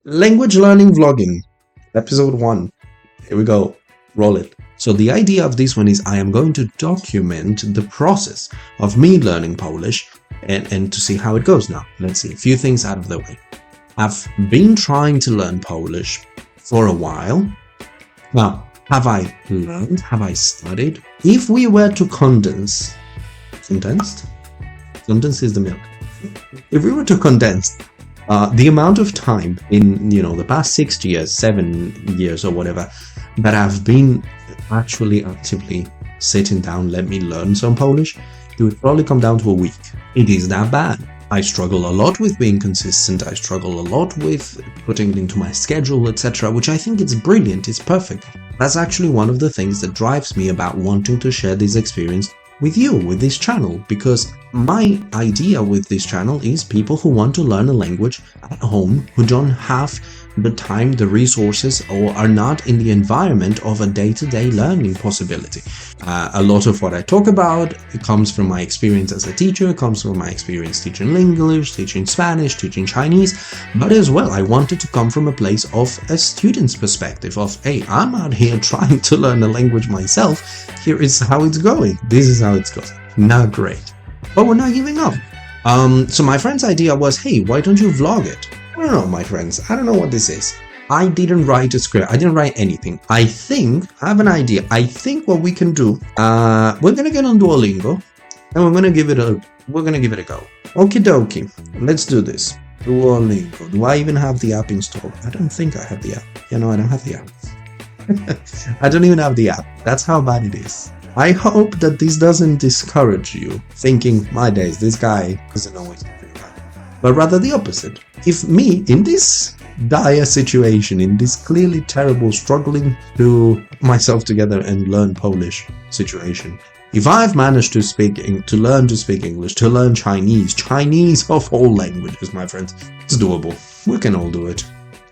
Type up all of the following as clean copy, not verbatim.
Language learning vlogging, episode 1. Here we go. Roll it. So the idea of this one is I am going to document the process of me learning Polish and to see how it goes now. Let's see, a few things out of the way. I've been trying to learn Polish for a while. Now, have I learned? Have I studied? If we were to condense is the milk. If we were to condense the amount of time in, the past 6 years, 7 years or whatever, that I've been actually actively sitting down, let me learn some Polish, it would probably come down to a week. It is that bad. I struggle a lot with being consistent. I struggle a lot with putting it into my schedule, etc., which I think is brilliant. It's perfect. That's actually one of the things that drives me about wanting to share this experience with you, with this channel, because my idea with this channel is people who want to learn a language at home, who don't have the time, the resources, or are not in the environment of a day-to-day learning possibility. A lot of what I talk about, it comes from my experience as a teacher, it comes from my experience teaching English, teaching Spanish, teaching Chinese, but as well, I wanted to come from a place of a student's perspective of, hey, I'm out here trying to learn a language myself, here is how it's going, this is how it's going. Not great. But we're not giving up. So my friend's idea was, hey, why don't you vlog it? I don't know, my friends. I don't know what this is. I didn't write a script. I didn't write anything. I have an idea. I think what we can do, we're gonna get on Duolingo and we're gonna give it a go. Okie dokie. Let's do this. Duolingo. Do I even have the app installed? I don't think I have the app. I don't have the app. I don't even have the app. That's how bad it is. I hope that this doesn't discourage you, thinking, my days, this guy doesn't know what he's doing. But rather the opposite. If me, in this dire situation, in this clearly terrible struggling to put myself together and learn Polish situation, if I've managed to learn to speak English, to learn Chinese of all languages, my friends, it's doable. We can all do it.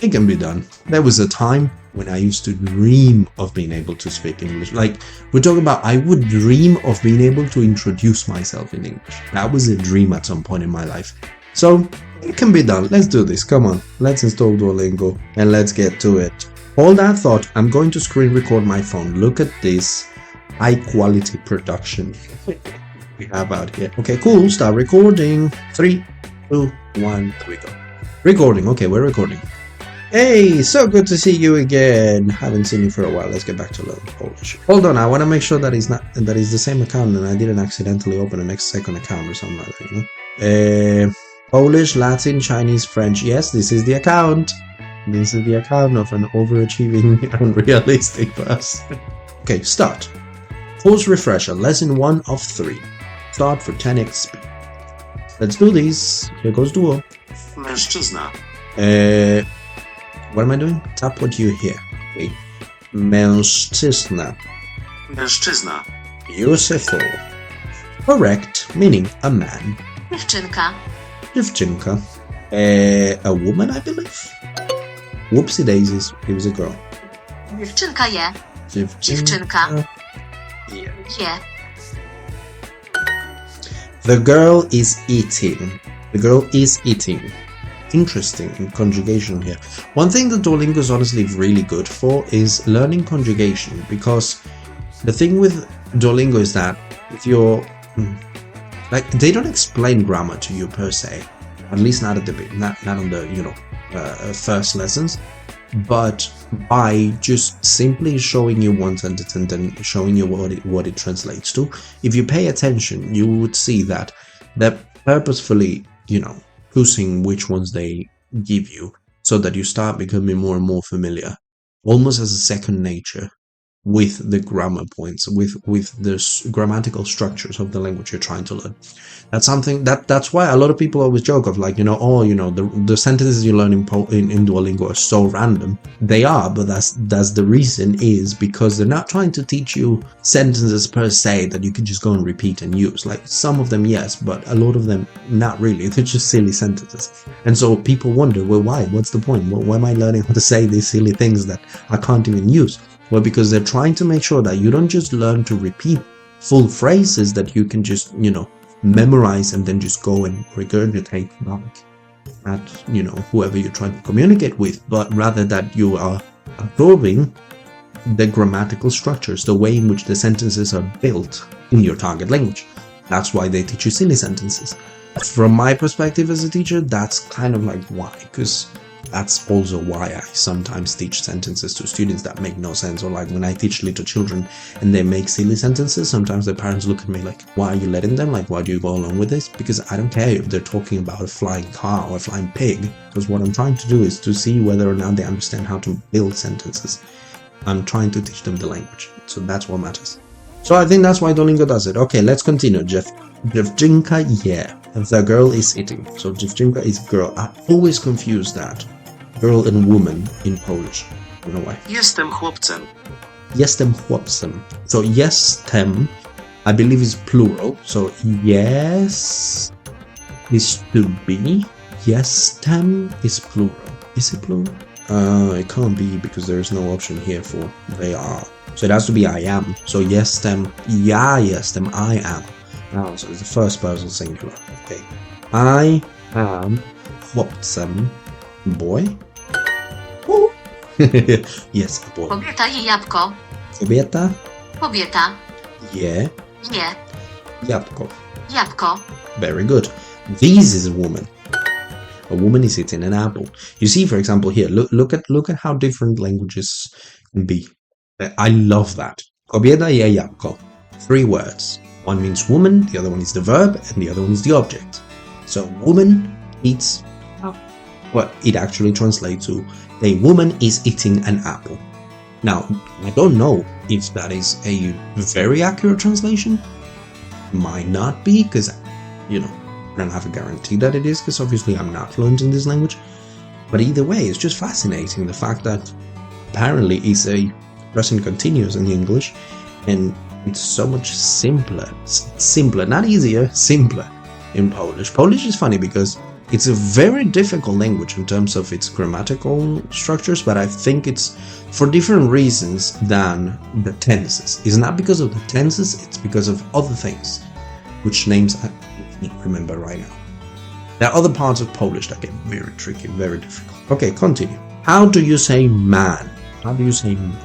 It can be done. There was a time when I used to dream of being able to speak English. Like, we're talking about, I would dream of being able to introduce myself in English. That was a dream at some point in my life. So, it can be done. Let's do this. Come on. Let's install Duolingo and let's get to it. Hold that thought. I'm going to screen record my phone. Look at this high quality production we have out here. Okay, cool. Start recording. 3, 2, 1, here we go. Recording. Okay, we're recording. Hey, so good to see you again. Haven't seen you for a while. Let's get back to learning Polish. Hold on, I want to make sure that it's the same account and I didn't accidentally open a second account or something like that, Polish, Latin, Chinese, French. Yes, this is the account. This is the account of an overachieving, unrealistic person. Okay, start. Pause refresher, lesson 1 of 3. Start for 10x speed. Let's do this. Here goes Duo. Mężczyzna. What am I doing? Tap what you hear. Okay. Mężczyzna. Mężczyzna. Beautiful. Correct, meaning a man. Dziewczynka. Dziewczynka. A woman, I believe. Whoopsie daisies. It was a girl. Dziewczynka je. Dziewczynka. Je. The girl is eating. The girl is eating. Interesting conjugation here. One thing that Duolingo is honestly really good for is learning conjugation, because the thing with Duolingo is that if you're they don't explain grammar to you per se, at least not at the not on the first lessons, but by just simply showing you one sentence and then showing you what it translates to, if you pay attention, you would see that they're purposefully choosing which ones they give you so that you start becoming more and more familiar, almost as a second nature, with the grammar points, with the grammatical structures of the language you're trying to learn. That's something that's why a lot of people always joke of the sentences you learn in Duolingo are so random. They are, but that's the reason is because they're not trying to teach you sentences per se that you can just go and repeat and use. Like some of them, yes, but a lot of them, not really. They're just silly sentences. And so people wonder, well, why? What's the point? Why am I learning how to say these silly things that I can't even use? Well, because they're trying to make sure that you don't just learn to repeat full phrases that you can just, memorize and then just go and regurgitate back. at, whoever you're trying to communicate with, but rather that you are absorbing the grammatical structures, the way in which the sentences are built in your target language. That's why they teach you silly sentences. From my perspective as a teacher, that's kind of like why, because that's also why I sometimes teach sentences to students that make no sense, or like when I teach little children and they make silly sentences, sometimes their parents look at me like, why are you letting them? Like, why do you go along with this? Because I don't care if they're talking about a flying car or a flying pig, because what I'm trying to do is to see whether or not they understand how to build sentences. I'm trying to teach them the language, so that's what matters. So I think that's why Duolingo does it. Okay, let's continue. Dziewczynka, yeah. The girl is eating. So dziewczynka is girl. I always confuse that. Girl and woman in Polish. I don't know why. Jestem chłopcem. Jestem chłopcem. So jestem, I believe, is plural. So yes is to be. Jestem is plural. Is it plural? It can't be because there is no option here for they are. So it has to be I am. So jestem, ja jestem, I am. Now, so it's the first person singular. Okay. I am chłopcem. Boy? Oh. Yes, a boy. Kobieta je jabłko. Kobieta? Kobieta Je. je Jabłko. jabłko. Very good. This is a woman. A woman is eating an apple. You see, for example, here, look at how different languages can be. I love that. Kobieta je jabłko. 3 words. One means woman, the other one is the verb, and the other one is the object. So woman eats apple. Well, it actually translates to a woman is eating an apple. Now, I don't know if that is a very accurate translation. Might not be, because, I don't have a guarantee that it is, because obviously I'm not fluent in this language. But either way, it's just fascinating, the fact that apparently it's a present continuous in English, and it's so much simpler, not easier, simpler in Polish. Polish is funny because it's a very difficult language in terms of its grammatical structures, but I think it's for different reasons than the tenses. It's not because of the tenses, it's because of other things, which names I can't remember right now. There are other parts of Polish that get very tricky, very difficult. Okay, continue. How do you say man? How do you say man?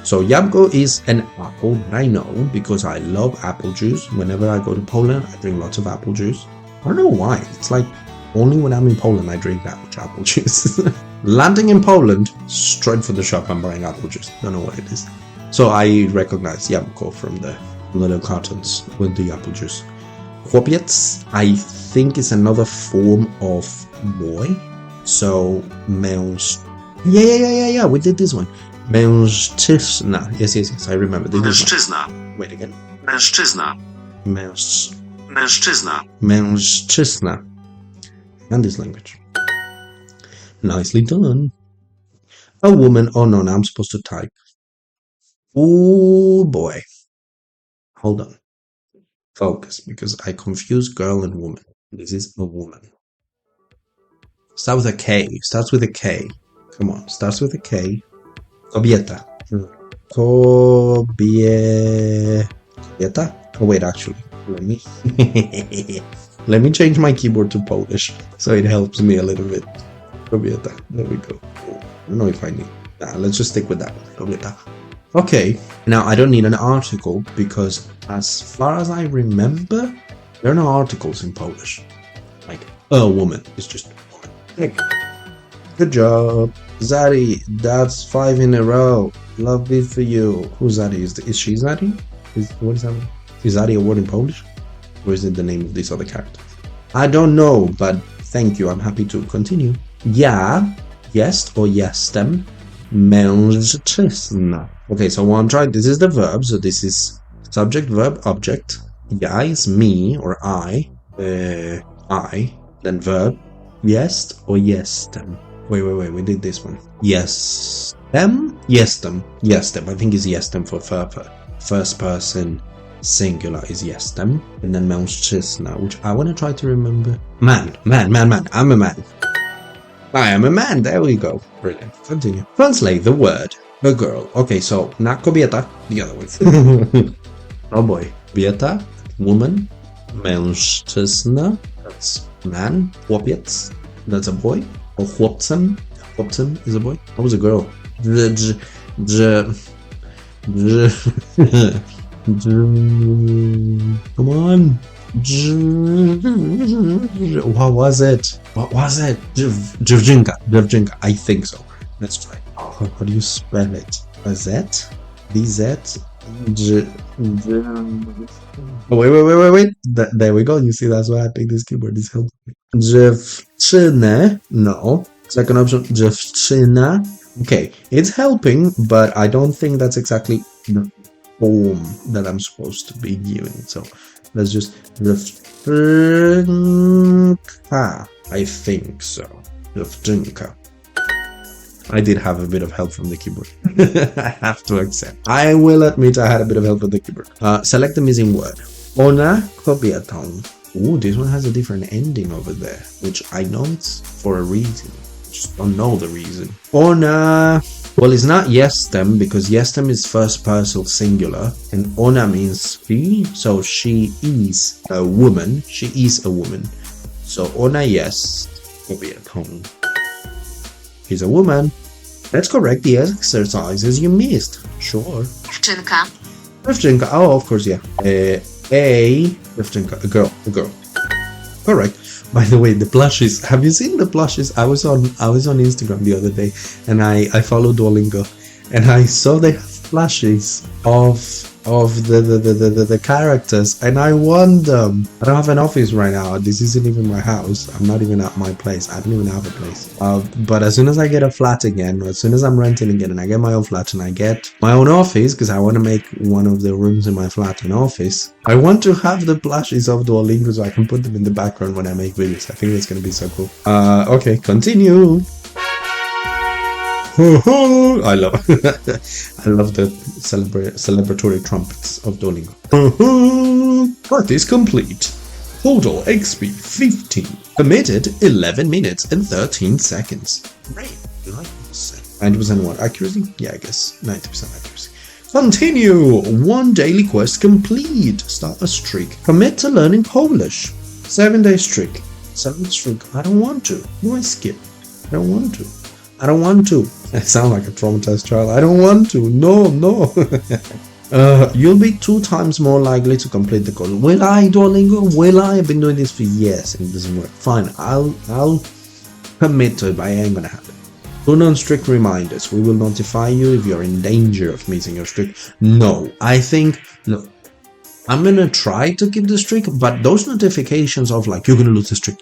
So jabłko is an apple that I know because I love apple juice. Whenever I go to Poland, I drink lots of apple juice. I don't know why. It's like only when I'm in Poland I drink that much apple juice. Landing in Poland, straight for the shop, I'm buying apple juice. Don't know what it is. So I recognize jabłko from the little cartons with the apple juice. Chłopiec, I think, is another form of boy. So męż. Yeah. We did this one. Mężczyzna. Yes, I remember. Mężczyzna. Wait again. Mężczyzna. Mężczyzna. Mężczyzna. And this language. Nicely done. A woman. Oh no, now I'm supposed to type. Oh boy. Hold on. Focus, because I confuse girl and woman. This is a woman. Start with a K. Starts with a K. Come on. Starts with a K. Kobieta. Kobieta? Oh wait, actually, let me change my keyboard to Polish so it helps me a little bit. Kobieta. There we go. I don't know if I need. Nah, let's just stick with that. Kobieta. Okay. Now I don't need an article because, as far as I remember, there are no articles in Polish. Like a woman. It's just a woman. Okay. Good job. Zari, that's 5 in a row. Love it for you. Who's Zari? Is she Zari? What is that? Is Zari a word in Polish? Or is it the name of this other character? I don't know, but thank you. I'm happy to continue. Ja, jest or jestem mężczyzna. Okay, so what I'm trying, this is the verb, so this is subject, verb, object. Ja is me or I, then verb. Jest or jestem. Wait, we did this one. Jestem? Jestem. I think it's jestem for first person singular is jestem. And then mężczyzna, which I want to try to remember. Man. I'm a man. I am a man. There we go. Brilliant. Continue. Translate the word. A girl. Okay, so not kobieta. The other one. Oh boy. Kobieta, woman. Mężczyzna, that's man. Chłopiec. That's a boy. Or chłopcem. Chłopcem is a boy. I was a girl. Come on. What was it? What was it? Dziewczynka. I think so. Let's try. How do you spell it? A Z? DZ? Oh, wait. There we go. You see, that's why I think this keyboard is helping me. Dziewczynę. No. Second option. Dziewczyna. Okay. It's helping, but I don't think that's exactly the form that I'm supposed to be giving. So let's just dziewczynka. I think so. Dziewczynka. I did have a bit of help from the keyboard. I have to accept. I will admit I had a bit of help with the keyboard. Select the missing word. Ona kobietą. Ooh, this one has a different ending over there, which I know it's for a reason. Just don't know the reason. Ona. Well, it's not jestem because jestem is first person singular, and ona means she. So she is a woman. She is a woman. So ona jest kobietą. She's a woman. Let's correct the exercises you missed. Sure. Dziewczynka. Dziewczynka. Oh, of course, yeah. Dziewczynka. A girl. Correct. By the way, the plushies. Have you seen the plushies? I was on Instagram the other day, and I follow Duolingo, and I saw they have plushies of the characters, and I want them. I don't have an office right now. This isn't even my house. I'm not even at my place. I don't even have a place. But as soon as I get a flat again, or as soon as I'm renting again and I get my own flat and I get my own office, because I want to make one of the rooms in my flat an office, I want to have the plushies of Duolingo so I can put them in the background when I make videos. I think it's going to be so cool. Okay, continue. I love the celebratory trumpets of Duolingo. Part is complete. Total XP 15. Committed 11 minutes and 13 seconds. Great. 90% what? Accuracy? Yeah, I guess 90% accuracy. Continue. 1 daily quest complete. Start a streak. Commit to learning Polish. 7-day streak. 7th streak. I don't want to. Why skip? I don't want to. I sound like a traumatized child. I don't want to. No. You'll be 2 times more likely to complete the course. Will I, Duolingo? Will I? I've been doing this for years and it doesn't work. Fine, I'll commit to it, but I ain't gonna have it. Turn on strict reminders. We will notify you if you're in danger of missing your streak. No, I think, look, I'm gonna try to keep the streak, but those notifications of like, you're gonna lose the streak,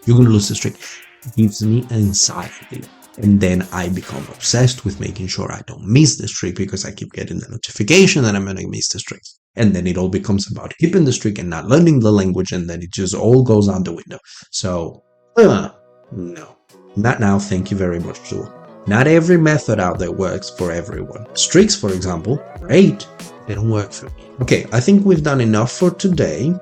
gives me anxiety. And then I become obsessed with making sure I don't miss the streak because I keep getting the notification that I'm going to miss the streak. And then it all becomes about keeping the streak and not learning the language, and then it just all goes out the window. So, no. Not now, thank you very much, Joel. Not every method out there works for everyone. Streaks, for example, great. They don't work for me. Okay, I think we've done enough for today.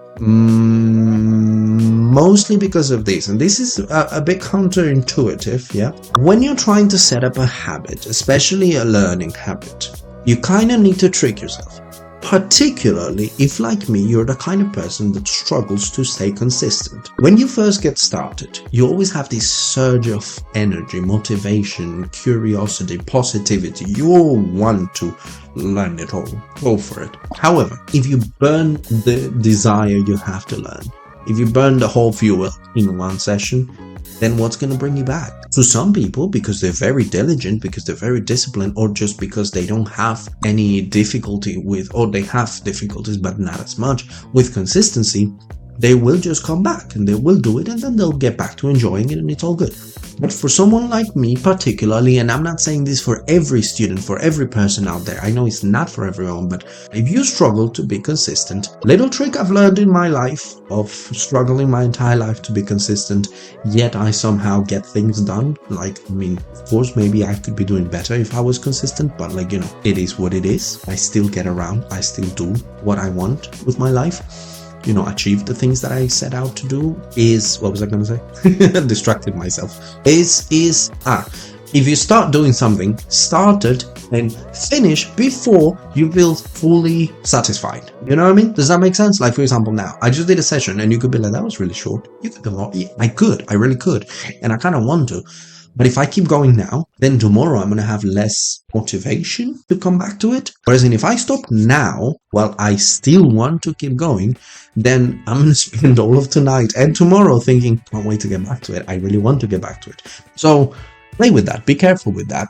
Mostly because of this, and this is a bit counterintuitive, yeah? When you're trying to set up a habit, especially a learning habit, you kind of need to trick yourself. Particularly if, like me, you're the kind of person that struggles to stay consistent. When you first get started, you always have this surge of energy, motivation, curiosity, positivity. You all want to learn it all. Go for it. However, if you burn the desire you have to learn, if you burn the whole fuel in one session, then what's going to bring you back? To some people, because they're very diligent, because they're very disciplined, or just because they don't have any difficulty with, or they have difficulties but not as much with consistency, they will just come back and they will do it, and then they'll get back to enjoying it, and it's all good. But for someone like me particularly, and I'm not saying this for every student, for every person out there, I know it's not for everyone, but if you struggle to be consistent, little trick I've learned in my life of struggling my entire life to be consistent, yet I somehow get things done. Like, I mean, of course, maybe I could be doing better if I was consistent, but like, you know, it is what it is. I still get around. I still do what I want with my life. You know, achieve the things that I set out to do is, what was I going to say? Distracted myself. If you start doing something, start it and finish before you feel fully satisfied. You know what I mean? Does that make sense? Like, for example, now I just did a session and you could be like, that was really short. You could go, yeah, I really could. And I kind of want to. But if I keep going now, then tomorrow I'm going to have less motivation to come back to it. Whereas if I stop now, while I still want to keep going, then I'm going to spend all of tonight and tomorrow thinking, can't wait to get back to it. I really want to get back to it. So play with that. Be careful with that.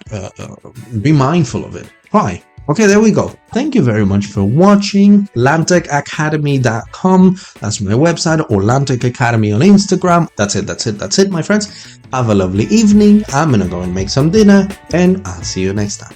Be mindful of it. Try. Okay, there we go. Thank you very much for watching. LangtechAcademy.com. That's my website, or Langtech Academy on Instagram. That's it, my friends. Have a lovely evening. I'm gonna go and make some dinner, and I'll see you next time.